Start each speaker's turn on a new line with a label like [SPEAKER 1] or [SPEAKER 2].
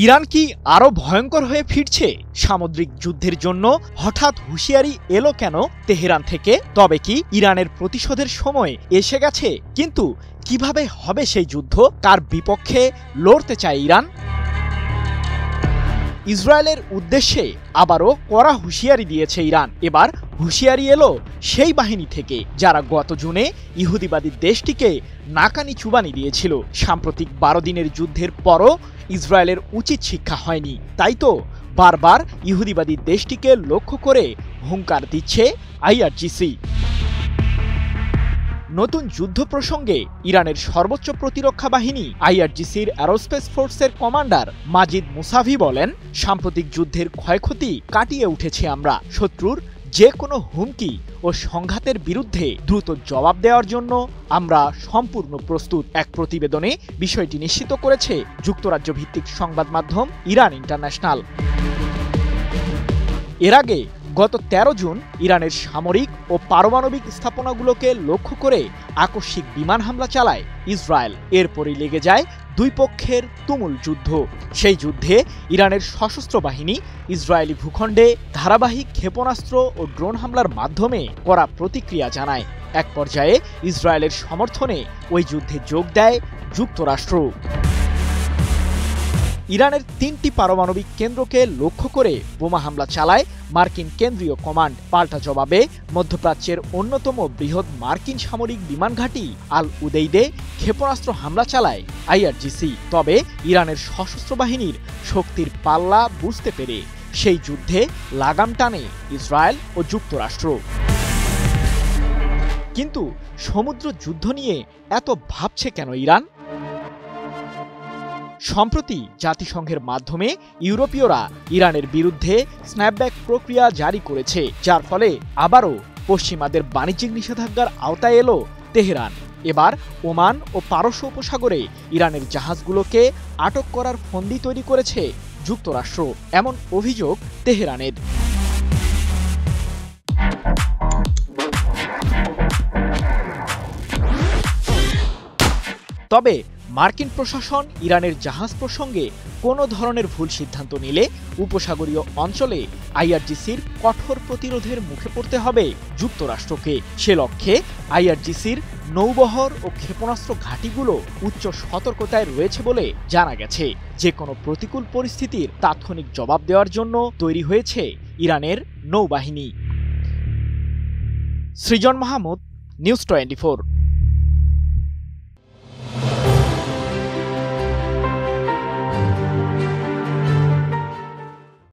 [SPEAKER 1] Iran কি আরো ভয়ঙ্কর হয়ে ফিরছে? সামুদ্রিক যুদ্ধের জন্য হঠাৎ হুঁশিয়ারি এলো কেন তেহরান থেকে? তবে কি ইরানের প্রতিশোধের সময় এসে গেছে? কিন্তু কিভাবে হবে সেই যুদ্ধ? কার বিপক্ষে লড়তে চায় ইরান? ইসরায়েলের উদ্দেশ্যে আবারও কড়া হুঁশিয়ারি দিয়েছে ইরান। এবার হুঁশিয়ারি এলো সেই বাহিনী থেকে যারা গত জুনে ইহুদিবাদী দেশটিকে নাকানি চুবানি দিয়েছিল। সাম্প্রতিক 12 দিনের যুদ্ধের পরও ইসরায়েলের উচিত শিক্ষা হয়নি, তাই তো বারবার ইহুদিবাদী দেশটিকে লক্ষ্য করে হুঙ্কার দিচ্ছে আইআরজিসি। নতুন যুদ্ধ প্রসঙ্গে ইরানের সর্বোচ্চ প্রতিরক্ষা বাহিনী আইআরজিসির অ্যারোস্পেস ফোর্সের কমান্ডার মাজিদ মুসাভি বলেন, সাম্প্রতিক যুদ্ধের ক্ষয়ক্ষতি কাটিয়ে উঠেছি আমরা। শত্রুর যে কোনো হুমকি ও সংঘাতের বিরুদ্ধে দ্রুত জবাব দেওয়ার জন্য আমরা সম্পূর্ণ প্রস্তুত। এক প্রতিবেদনে বিষয়টি নিশ্চিত করেছে যুক্তরাজ্য ভিত্তিক সংবাদ মাধ্যম ইরান ইন্টারন্যাশনাল। এর আগে গত 13 জুন ইরানের সামরিক ও পারমাণবিক স্থাপনাগুলোকে লক্ষ্য করে আকস্মিক বিমান হামলা চালায় ইসরায়েল। এরপরই লেগে যায় দুই পক্ষের তুমুল যুদ্ধ। সেই যুদ্ধে ইরানের সশস্ত্র বাহিনী ইসরায়েলি ভূখণ্ডে ধারাবাহিক ক্ষেপণাস্ত্র ও ড্রোন হামলার মাধ্যমে কড়া প্রতিক্রিয়া জানায়। এক পর্যায়ে ইসরায়েলের সমর্থনে ওই যুদ্ধে যোগ দেয় যুক্তরাষ্ট্র। ইরানের 3টি পারমাণবিক কেন্দ্রকে লক্ষ্য করে বোমা হামলা চালায় মার্কিন কেন্দ্রীয় কমান্ড। পাল্টা জবাবে মধ্যপ্রাচ্যের অন্যতম বৃহৎ মার্কিন সামরিক বিমান ঘাঁটি আল উদেইদে ক্ষেপণাস্ত্র হামলা চালায় আইআরজিসি। তবে ইরানের সশস্ত্র বাহিনীর শক্তির পাল্লা বুঝতে পেরে সেই যুদ্ধে লাগাম টানে ইসরায়েল ও যুক্তরাষ্ট্র। কিন্তু সমুদ্র যুদ্ধ নিয়ে এত ভাবছে কেন ইরান? সম্প্রতি জাতিসংঘের মাধ্যমে ইউরোপীয়রা ইরানের বিরুদ্ধে স্ন্যাপব্যাক প্রক্রিয়া জারি করেছে, যার ফলে আবারও পশ্চিমাদের বাণিজ্যিক নিষেধাজ্ঞার আওতায় এলো তেহরান। এবার ওমান ও পারস্য উপসাগরে ইরানের জাহাজগুলোকে আটক করার ফন্দি তৈরি করেছে যুক্তরাষ্ট্র, এমন অভিযোগ তেহরানের। তবে মার্কিন প্রশাসন ইরানের জাহাজ প্রসঙ্গে কোনো ধরনের ভুল সিদ্ধান্ত নিলে উপসাগরীয় অঞ্চলে আইআরজিসির কঠোর প্রতিরোধের মুখে পড়তে হবে যুক্তরাষ্ট্রকে। সে লক্ষ্যে আইআরজিসির নৌবহর ও ক্ষেপণাস্ত্র ঘাঁটিগুলো উচ্চ সতর্কতায় রয়েছে বলে জানা গেছে। যে কোনো প্রতিকূল পরিস্থিতির তাৎক্ষণিক জবাব দেওয়ার জন্য তৈরি হয়েছে ইরানের নৌবাহিনী। সৃজন মাহমুদ, নিউজ 24।